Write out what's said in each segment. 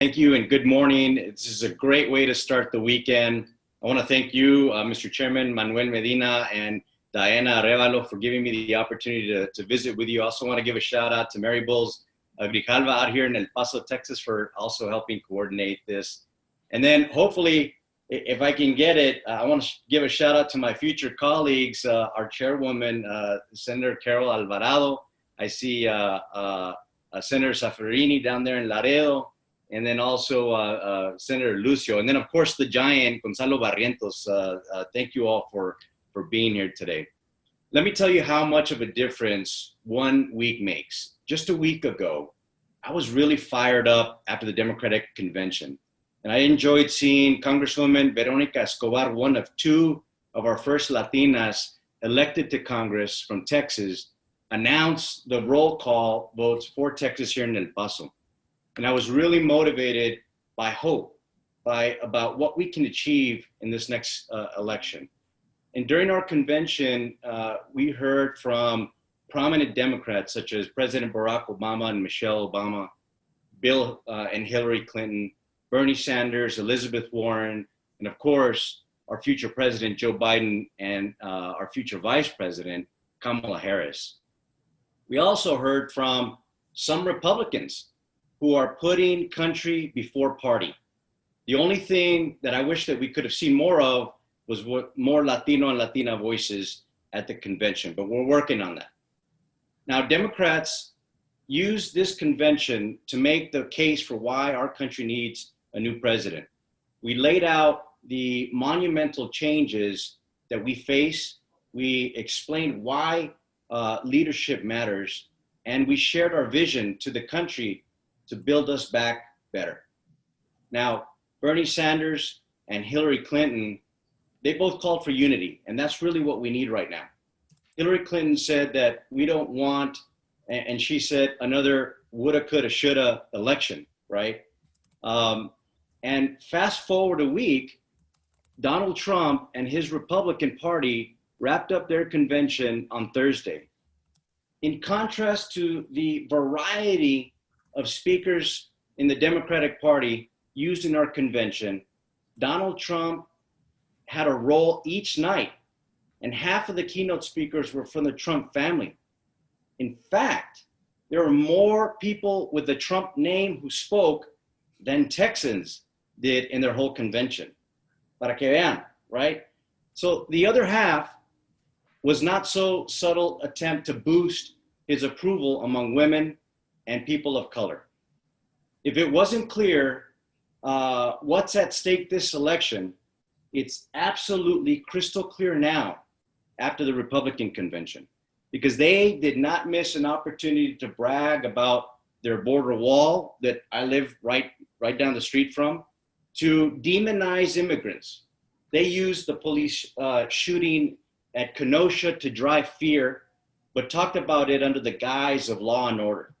Thank you and good morning. This is a great way to start the weekend. I want to thank you, Mr. Chairman Manuel Medina and Diana Arevalo for giving me the opportunity to visit with you. I also want to give a shout out to Mary Bulls Grijalva out here in El Paso, Texas for also helping coordinate this. And then hopefully, if I can get it, I want to give a shout out to my future colleagues, our chairwoman, Senator Carol Alvarado. I see Senator Zaffirini down there in Laredo. And then also Senator Lucio, and then of course the giant, Gonzalo Barrientos. Thank you all for being here today. Let me tell you how much of a difference 1 week makes. Just a week ago, I was really fired up after the Democratic Convention. And I enjoyed seeing Congresswoman Veronica Escobar, one of two of our first Latinas elected to Congress from Texas, announce the roll call votes for Texas here in El Paso. And I was really motivated by hope, about what we can achieve in this next election. And during our convention, we heard from prominent Democrats such as President Barack Obama and Michelle Obama, Bill and Hillary Clinton, Bernie Sanders, Elizabeth Warren, and of course, our future president, Joe Biden, and our future vice president, Kamala Harris. We also heard from some Republicans who are putting country before party. The only thing that I wish that we could have seen more of was more Latino and Latina voices at the convention, but we're working on that. Now, Democrats use this convention to make the case for why our country needs a new president. We laid out the monumental changes that we face. We explained why leadership matters, and we shared our vision to the country to build us back better. Now, Bernie Sanders and Hillary Clinton, they both called for unity, and that's really what we need right now. Hillary Clinton said that we don't want, and she said another woulda, coulda, shoulda election, right? And fast forward a week, Donald Trump and his Republican Party wrapped up their convention on Thursday. In contrast to the variety of speakers in the Democratic Party used in our convention, Donald Trump had a role each night, and half of the keynote speakers were from the Trump family. In fact, there were more people with the Trump name who spoke than Texans did in their whole convention. Para que vean, right? So the other half was not so subtle attempt to boost his approval among women and people of color. If it wasn't clear what's at stake this election, it's absolutely crystal clear now after the Republican convention, because they did not miss an opportunity to brag about their border wall that I live right down the street from, to demonize immigrants. They used the police shooting at Kenosha to drive fear, but talked about it under the guise of law and order.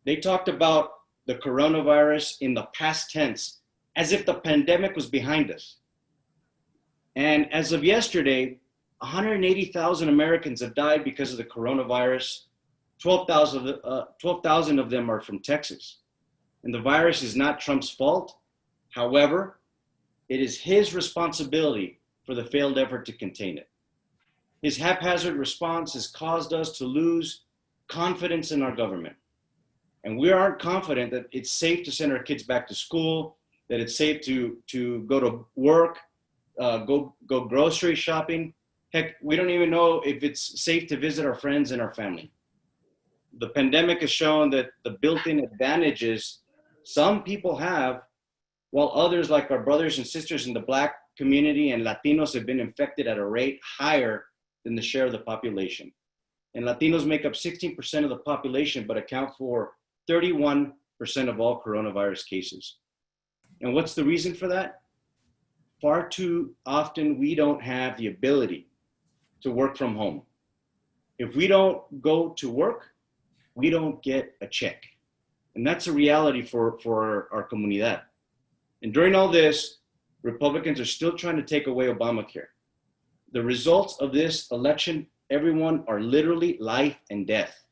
They talked about the coronavirus in the past tense, as if the pandemic was behind us. And as of yesterday, 180,000 Americans have died because of the coronavirus. 12,000 of them are from Texas. And the virus is not Trump's fault. However, it is his responsibility for the failed effort to contain it. His haphazard response has caused us to lose confidence in our government. And we aren't confident that it's safe to send our kids back to school, that it's safe to go to work, go grocery shopping. Heck, we don't even know if it's safe to visit our friends and our family. The pandemic has shown that the built-in advantages some people have, while others, like our brothers and sisters in the Black community and Latinos, have been infected at a rate higher than the share of the population. And Latinos make up 16% of the population, but account for 31% of all coronavirus cases. And what's the reason for that? Far too often, we don't have the ability to work from home. If we don't go to work, we don't get a check. And that's a reality for our comunidad. And during all this, Republicans are still trying to take away Obamacare. The results of this election, everyone, are literally life and death.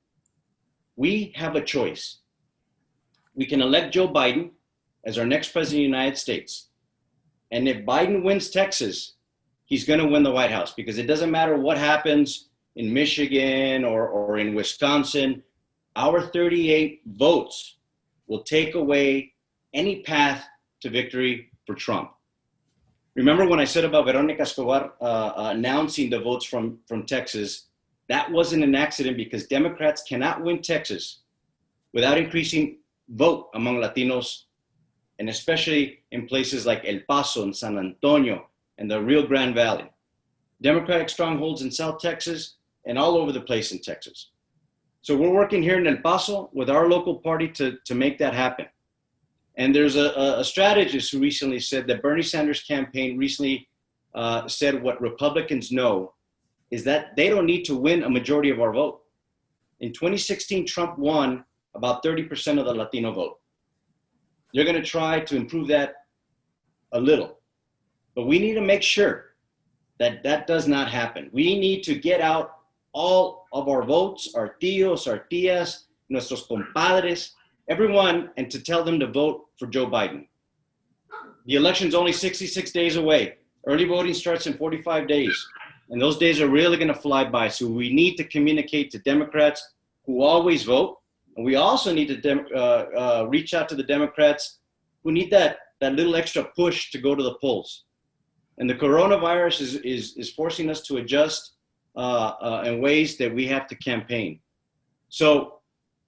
We have a choice. We can elect Joe Biden, as our next president of the United States. And if Biden wins Texas, he's going to win the White House, because it doesn't matter what happens in Michigan or in Wisconsin. Our 38 votes will take away any path to victory for Trump. Remember when I said about Veronica Escobar announcing the votes from Texas? That wasn't an accident, because Democrats cannot win Texas without increasing vote among Latinos, and especially in places like El Paso and San Antonio and the Rio Grande Valley. Democratic strongholds in South Texas and all over the place in Texas. So we're working here in El Paso with our local party to make that happen. And there's a strategist who recently said that Bernie Sanders' campaign recently said what Republicans know is that they don't need to win a majority of our vote. In 2016, Trump won about 30% of the Latino vote. They're going to try to improve that a little. But we need to make sure that that does not happen. We need to get out all of our votes, our tíos, our tías, nuestros compadres, everyone, and to tell them to vote for Joe Biden. The election's only 66 days away. Early voting starts in 45 days. And those days are really going to fly by. So we need to communicate to Democrats who always vote. And we also need to reach out to the Democrats who need that little extra push to go to the polls. And the coronavirus is forcing us to adjust in ways that we have to campaign. So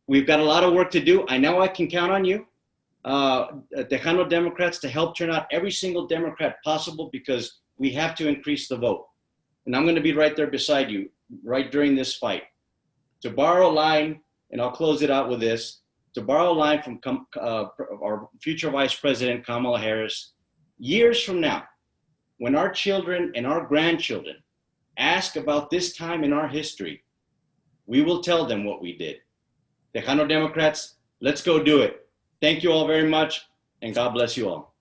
we've got a lot of work to do. I know I can count on you, Tejano Democrats, to help turn out every single Democrat possible, because we have to increase the vote. And I'm going to be right there beside you, right during this fight. To borrow a line, and I'll close it out with this, to borrow a line from our future Vice President, Kamala Harris, years from now, when our children and our grandchildren ask about this time in our history, we will tell them what we did. Tejano Democrats, let's go do it. Thank you all very much, and God bless you all.